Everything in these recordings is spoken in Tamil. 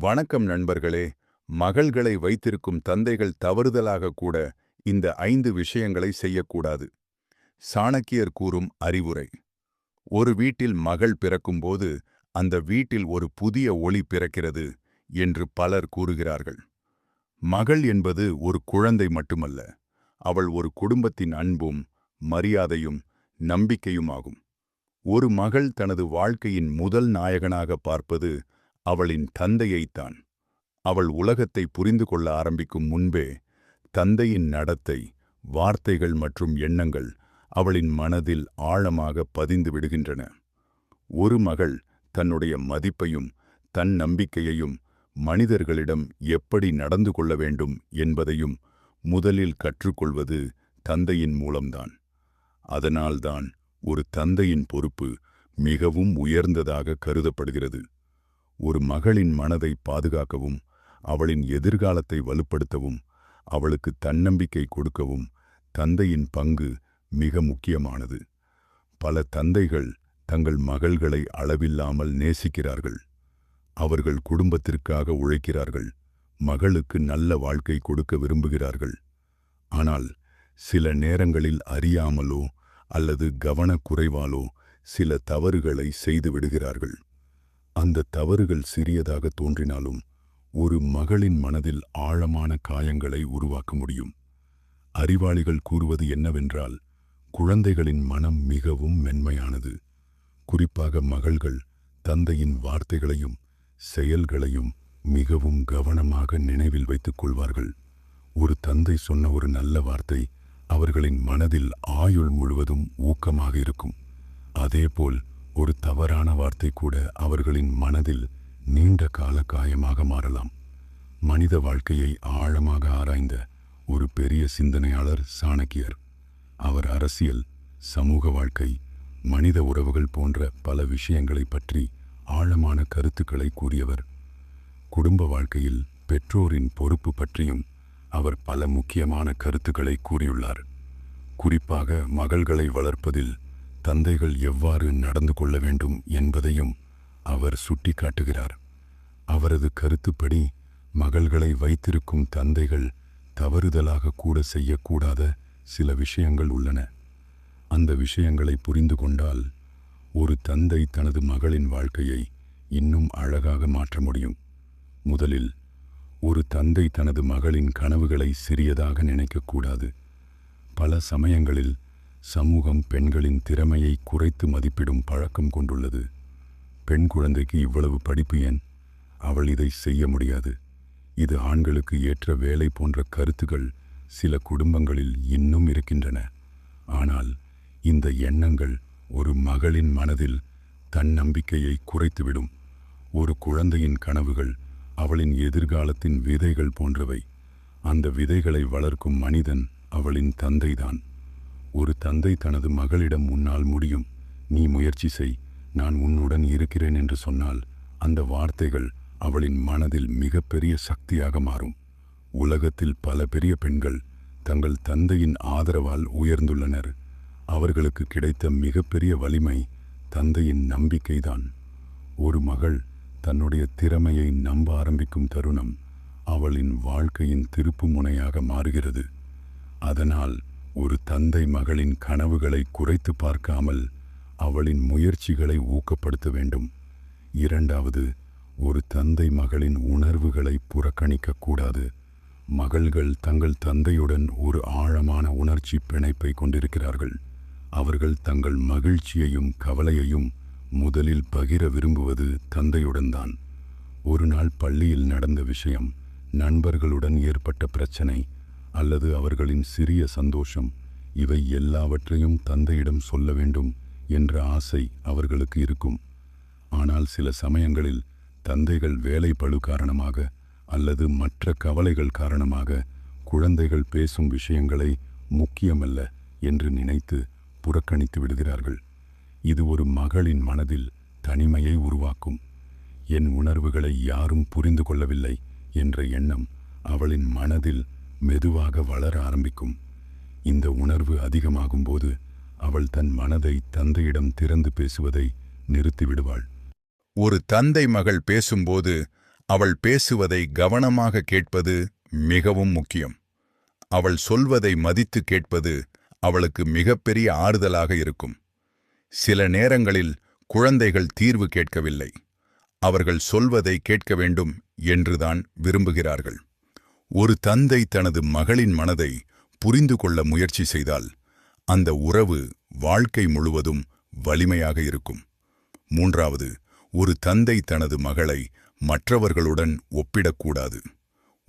வணக்கம் நண்பர்களே. மகள்களை வைத்திருக்கும் தந்தைகள் தவறுதலாக கூட இந்த 5 விஷயங்களை செய்யக்கூடாது. சாணக்கியர் கூறும் அறிவுரை. ஒரு வீட்டில் மகள் பிறக்கும்போது அந்த வீட்டில் ஒரு புதிய ஒளி பிறக்கிறது என்று பலர் கூறுகிறார்கள். மகள் என்பது ஒரு குழந்தை மட்டுமல்ல, அவள் ஒரு குடும்பத்தின் அன்பும் மரியாதையும் நம்பிக்கையும் ஆகும். ஒரு மகள் தனது வாழ்க்கையின் முதல் நாயகனாக பார்ப்பது அவளின் தந்தையைத்தான். அவள் உலகத்தை புரிந்து கொள்ள ஆரம்பிக்கும் முன்பே தந்தையின் நடத்தை, வார்த்தைகள் மற்றும் எண்ணங்கள் அவளின் மனதில் ஆழமாக பதிந்து விடுகின்றன. ஒரு மகள் தன்னுடைய மதிப்பையும் தன் நம்பிக்கையையும் மனிதர்களிடம் எப்படி நடந்து கொள்ள வேண்டும் என்பதையும் முதலில் கற்றுக்கொள்வது தந்தையின் மூலம்தான். அதனால்தான் ஒரு தந்தையின் பொறுப்பு மிகவும் உயர்ந்ததாக கருதப்படுகிறது. ஒரு மகளின் மனதை பாதுகாக்கவும், அவளின் எதிர்காலத்தை வலுப்படுத்தவும், அவளுக்கு தன்னம்பிக்கை கொடுக்கவும் தந்தையின் பங்கு மிக முக்கியமானது. பல தந்தைகள் தங்கள் மகள்களை அளவில்லாமல் நேசிக்கிறார்கள். அவர்கள் குடும்பத்திற்காக உழைக்கிறார்கள், மகளுக்கு நல்ல வாழ்க்கை கொடுக்க விரும்புகிறார்கள். ஆனால் சில நேரங்களில் அறியாமலோ அல்லது கவனக்குறைவாலோ சில தவறுகளை செய்து விடுகிறார்கள். அந்த தவறுகள் சிறியதாக தோன்றினாலும் ஒரு மகளின் மனதில் ஆழமான காயங்களை உருவாக்க முடியும். அறிவாளிகள் கூறுவது என்னவென்றால், குழந்தைகளின் மனம் மிகவும் மென்மையானது. குறிப்பாக மகள்கள் தந்தையின் வார்த்தைகளையும் செயல்களையும் மிகவும் கவனமாக நினைவில் வைத்துக் கொள்வார்கள். ஒரு தந்தை சொன்ன ஒரு நல்ல வார்த்தை அவர்களின் மனதில் ஆயுள் முழுவதும் ஊக்கமாக இருக்கும். அதேபோல் ஒரு தவறான வார்த்தை கூட அவர்களின் மனதில் நீண்ட கால காயமாக மாறலாம். மனித வாழ்க்கையை ஆழமாக ஆராய்ந்த ஒரு பெரிய சிந்தனையாளர் சாணக்கியர். அவர் அரசியல், சமூக வாழ்க்கை, மனித உறவுகள் போன்ற பல விஷயங்களை பற்றி ஆழமான கருத்துக்களை கூறியவர். குடும்ப வாழ்க்கையில் பெற்றோரின் பொறுப்பு பற்றியும் அவர் பல முக்கியமான கருத்துக்களை கூறியுள்ளார். குறிப்பாக மகள்களை வளர்ப்பதில் தந்தைகள் எவ்வாறு நடந்து கொள்ள வேண்டும் என்பதையும் அவர் சுட்டிக்காட்டுகிறார். அவரது கருத்துப்படி மகள்களை வைத்திருக்கும் தந்தைகள் தவறுதலாக கூட செய்யக்கூடாத சில விஷயங்கள் உள்ளன. அந்த விஷயங்களை புரிந்து கொண்டால் ஒரு தந்தை தனது மகளின் வாழ்க்கையை இன்னும் அழகாக மாற்ற முடியும். முதலில், ஒரு தந்தை தனது மகளின் கனவுகளை சிறியதாக நினைக்கக்கூடாது. பல சமயங்களில் சமூகம் பெண்களின் திறமையை குறைத்து மதிப்பிடும் பழக்கம் கொண்டுள்ளது. பெண் குழந்தைக்கு இவ்வளவு படிப்பு ஏன்? அவள் இதை செய்ய முடியாது. இது ஆண்களுக்கு ஏற்ற வேலை போன்ற கருத்துகள் சில குடும்பங்களில் இன்னும் இருக்கின்றன. ஆனால் இந்த எண்ணங்கள் ஒரு மகளின் மனதில் தன்னம்பிக்கையை குறைத்துவிடும். ஒரு குழந்தையின் கனவுகள் அவளின் எதிர்காலத்தின் விதைகள் போன்றவை. அந்த விதைகளை வளர்க்கும் மனிதன் அவளின் தந்தைதான். ஒரு தந்தை தனது மகளிடம் "உன்னால் முடியும், நீ முயற்சி செய், நான் உன்னுடன் இருக்கிறேன்" என்று சொன்னால் அந்த வார்த்தைகள் அவளின் மனதில் மிகப்பெரிய சக்தியாக மாறும். உலகத்தில் பல பெரிய பெண்கள் தங்கள் தந்தையின் ஆதரவால் உயர்ந்துள்ளனர். அவர்களுக்கு கிடைத்த மிகப்பெரிய வலிமை தந்தையின் நம்பிக்கைதான். ஒரு மகள் தன்னுடைய திறமையை நம்ப ஆரம்பிக்கும் தருணம் அவளின் வாழ்க்கையின் திருப்பு முனையாக மாறுகிறது. அதனால் ஒரு தந்தை மகளின் கனவுகளை குறைத்து பார்க்காமல் அவளின் முயற்சிகளை ஊக்கப்படுத்த வேண்டும். இரண்டாவது, ஒரு தந்தை மகளின் உணர்வுகளை புறக்கணிக்கக்கூடாது. மகள்கள் தங்கள் தந்தையுடன் ஒரு ஆழமான உணர்ச்சி பிணைப்பை கொண்டிருக்கிறார்கள். அவர்கள் தங்கள் மகிழ்ச்சியையும் கவலையையும் முதலில் பகிர விரும்புவது தந்தையுடன் தான். ஒரு நாள் பள்ளியில் நடந்த விஷயம், நண்பர்களுடன் ஏற்பட்ட பிரச்சனை அல்லது அவர்களின் சிறிய சந்தோஷம், இவை எல்லாவற்றையும் தந்தையிடம் சொல்ல வேண்டும் என்ற ஆசை அவர்களுக்கு இருக்கும். ஆனால் சில சமயங்களில் தந்தைகள் வேலை பளு காரணமாக அல்லது மற்ற கவலைகள் காரணமாக குழந்தைகள் பேசும் விஷயங்களை முக்கியமல்ல என்று நினைத்து புறக்கணித்து விடுகிறார்கள். இது ஒரு மகளின் மனதில் தனிமையை உருவாக்கும். என் உணர்வுகளை யாரும் புரிந்து கொள்ளவில்லை என்ற எண்ணம் அவளின் மனதில் மெதுவாக வளர ஆரம்பிக்கும். இந்த உணர்வு அதிகமாகும் போது அவள் தன் மனதை தந்தையிடம் திறந்து பேசுவதை நிறுத்திவிடுவாள். ஒரு தந்தை மகள் பேசும்போது அவள் பேசுவதை கவனமாக கேட்பது மிகவும் முக்கியம். அவள் சொல்வதை மதித்து கேட்பது அவளுக்கு மிகப்பெரிய ஆறுதலாக இருக்கும். சில நேரங்களில் குழந்தைகள் தீர்வு கேட்கவில்லை, அவர்கள் சொல்வதை கேட்க வேண்டும் என்றுதான் விரும்புகிறார்கள். ஒரு தந்தை தனது மகளின் மனதை புரிந்து கொள்ள முயற்சி செய்தால் அந்த உறவு வாழ்க்கை முழுவதும் வலிமையாக இருக்கும். மூன்றாவது, ஒரு தந்தை தனது மகளை மற்றவர்களுடன் ஒப்பிடக்கூடாது.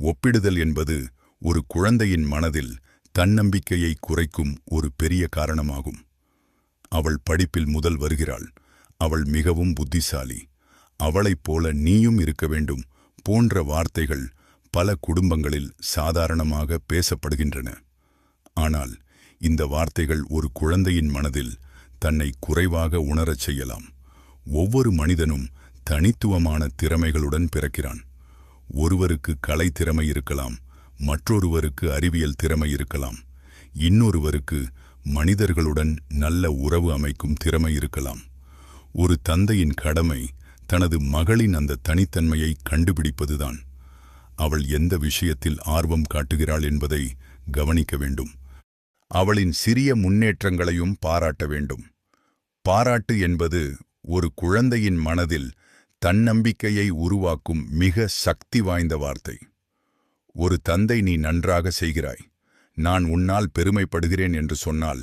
ஒப்பிடுதல் என்பது ஒரு குழந்தையின் மனதில் தன்னம்பிக்கையை குறைக்கும் ஒரு பெரிய காரணமாகும். அவள் படிப்பில் முதல் வருகிறாள், அவள் மிகவும் புத்திசாலி, அவளைப் போல நீயும் இருக்க வேண்டும் போன்ற வார்த்தைகள் பல குடும்பங்களில் சாதாரணமாக பேசப்படுகின்றன. ஆனால் இந்த வார்த்தைகள் ஒரு குழந்தையின் மனதில் தன்னை குறைவாக உணரச் செய்யலாம். ஒவ்வொரு மனிதனும் தனித்துவமான திறமைகளுடன் பிறக்கிறான். ஒருவருக்கு கலை திறமை இருக்கலாம், மற்றொருவருக்கு அறிவியல் திறமை இருக்கலாம், இன்னொருவருக்கு மனிதர்களுடன் நல்ல உறவு அமைக்கும் திறமை இருக்கலாம். ஒரு தந்தையின் கடமை தனது மகளின் அந்த தனித்தன்மையை கண்டுபிடிப்பதுதான். அவள் எந்த விஷயத்தில் ஆர்வம் காட்டுகிறாள் என்பதை கவனிக்க வேண்டும். அவளின் சிறிய முன்னேற்றங்களையும் பாராட்ட வேண்டும். பாராட்டு என்பது ஒரு குழந்தையின் மனதில் தன்னம்பிக்கையை உருவாக்கும் மிக சக்தி வாய்ந்த வார்த்தை. ஒரு தந்தை நீ நன்றாக செய்கிறாய், நான் உன்னால் பெருமைப்படுகிறேன் என்று சொன்னால்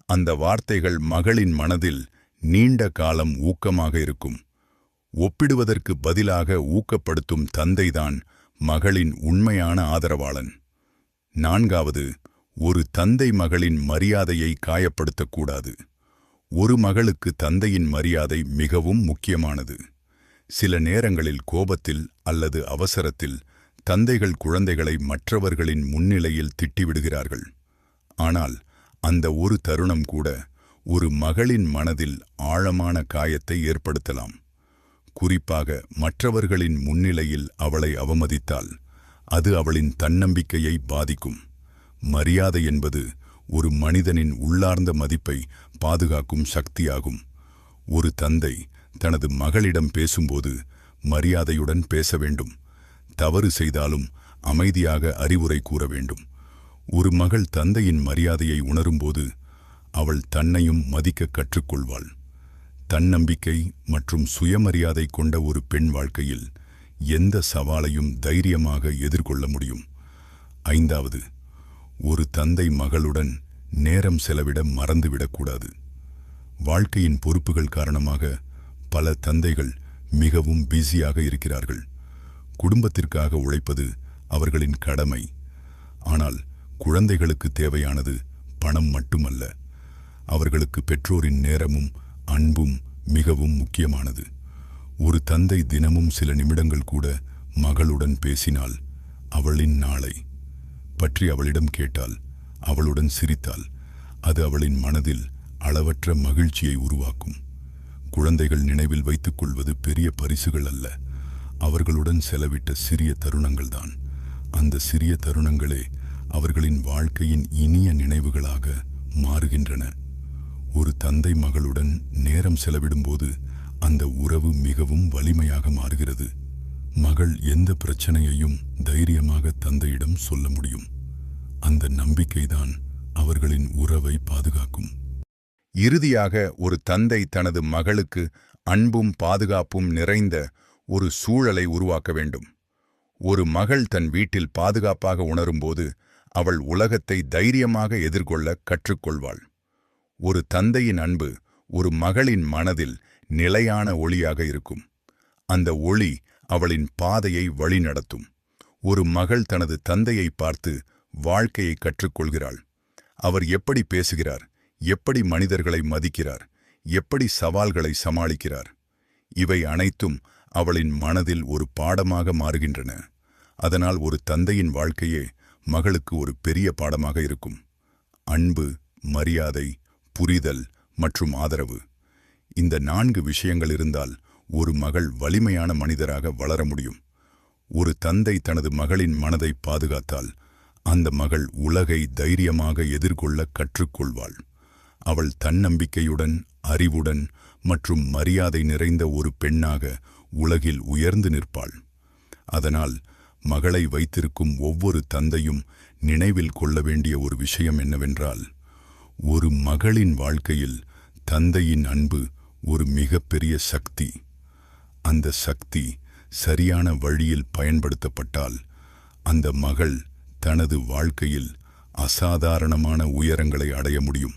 அந்த வார்த்தைகள் மகளின் மனதில் நீண்ட காலம் ஊக்கமாக இருக்கும். ஒப்பிடுவதற்கு பதிலாக ஊக்கப்படுத்தும் தந்தைதான் மகளின் உண்மையான ஆதரவாளன். நான்காவது, ஒரு தந்தை மகளின் மரியாதையை காயப்படுத்தக்கூடாது. ஒரு மகளுக்கு தந்தையின் மரியாதை மிகவும் முக்கியமானது. சில நேரங்களில் கோபத்தில் அல்லது அவசரத்தில் தந்தைகள் குழந்தைகளை மற்றவர்களின் முன்னிலையில் திட்டிவிடுகிறார்கள். ஆனால் அந்த ஒரு தருணம் கூட ஒரு மகளின் மனதில் ஆழமான காயத்தை ஏற்படுத்தலாம். குறிப்பாக மற்றவர்களின் முன்னிலையில் அவளை அவமதித்தால் அது அவளின் தன்னம்பிக்கையை பாதிக்கும். மரியாதை என்பது ஒரு மனிதனின் உள்ளார்ந்த மதிப்பை பாதுகாக்கும் சக்தியாகும். ஒரு தந்தை தனது மகளிடம் பேசும்போது மரியாதையுடன் பேச வேண்டும். தவறு செய்தாலும் அமைதியாக அறிவுரை கூற வேண்டும். ஒரு மகள் தந்தையின் மரியாதையை உணரும்போது அவள் தன்னையும் மதிக்க கற்றுக்கொள்வாள். தன்னம்பிக்கை மற்றும் சுயமரியாதை கொண்ட ஒரு பெண் வாழ்க்கையில் எந்த சவாலையும் தைரியமாக எதிர்கொள்ள முடியும். ஐந்தாவது, ஒரு தந்தை மகளுடன் நேரம் செலவிட மறந்துவிடக்கூடாது. வாழ்க்கையின் பொறுப்புகள் காரணமாக பல தந்தைகள் மிகவும் பிஸியாக இருக்கிறார்கள். குடும்பத்திற்காக உழைப்பது அவர்களின் கடமை. ஆனால் குழந்தைகளுக்கு தேவையானது பணம் மட்டுமல்ல, அவர்களுக்கு பெற்றோரின் நேரமும் அன்பும் மிகவும் முக்கியமானது. ஒரு தந்தை தினமும் சில நிமிடங்கள் கூட மகளுடன் பேசினால், அவளின் நாளை பற்றி அவளிடம் கேட்டால், அவளுடன் சிரித்தால், அது அவளின் மனதில் அளவற்ற மகிழ்ச்சியை உருவாக்கும். குழந்தைகள் நினைவில் வைத்துக் கொள்வது பெரிய பரிசுகள் அல்ல, அவர்களுடன் செலவிட்ட சிறிய தருணங்கள்தான். அந்த சிறிய தருணங்களே அவர்களின் வாழ்க்கையின் இனிய நினைவுகளாக மாறுகின்றன. ஒரு தந்தை மகளுடன் நேரம் செலவிடும்போது அந்த உறவு மிகவும் வலிமையாக மாறுகிறது. மகள் எந்த பிரச்சனையையும் தைரியமாக தந்தையிடம் சொல்ல முடியும். அந்த நம்பிக்கைதான் அவர்களின் உறவை பாதுகாக்கும். இறுதியாக, ஒரு தந்தை தனது மகளுக்கு அன்பும் பாதுகாப்பும் நிறைந்த ஒரு சூழலை உருவாக்க வேண்டும். ஒரு மகள் தன் வீட்டில் பாதுகாப்பாக உணரும்போது அவள் உலகத்தை தைரியமாக எதிர்கொள்ள கற்றுக்கொள்வாள். ஒரு தந்தையின் அன்பு ஒரு மகளின் மனதில் நிலையான ஒளியாக இருக்கும். அந்த ஒளி அவளின் பாதையை வழிநடத்தும். ஒரு மகள் தனது தந்தையை பார்த்து வாழ்க்கையை கற்றுக்கொள்கிறாள். அவர் எப்படி பேசுகிறார், எப்படி மனிதர்களை மதிக்கிறார், எப்படி சவால்களை சமாளிக்கிறார். இவை அனைத்தும் அவளின் மனதில் ஒரு பாடமாக மாறுகின்றன. அதனால் ஒரு தந்தையின் வாழ்க்கையே மகளுக்கு ஒரு பெரிய பாடமாக இருக்கும். அன்பு, மரியாதை, புரிதல் மற்றும் ஆதரவு, இந்த 4 விஷயங்கள் இருந்தால் ஒரு மகள் வலிமையான மனிதராக வளர முடியும். ஒரு தந்தை தனது மகளின் மனதை பாதுகாத்தால் அந்த மகள் உலகை தைரியமாக எதிர்கொள்ள கற்றுக்கொள்வாள். அவள் தன்னம்பிக்கையுடன், அறிவுடன் மற்றும் மரியாதை நிறைந்த ஒரு பெண்ணாக உலகில் உயர்ந்து நிற்பாள். அதனால் மகளை வைத்திருக்கும் ஒவ்வொரு தந்தையும் நினைவில் கொள்ள வேண்டிய ஒரு விஷயம் என்னவென்றால், ஒரு மகளின் வாழ்க்கையில் தந்தையின் அன்பு ஒரு மிகப்பெரிய சக்தி. அந்த சக்தி சரியான வழியில் பயன்படுத்தப்பட்டால் அந்த மகள் தனது வாழ்க்கையில் அசாதாரணமான உயரங்களை அடைய முடியும்.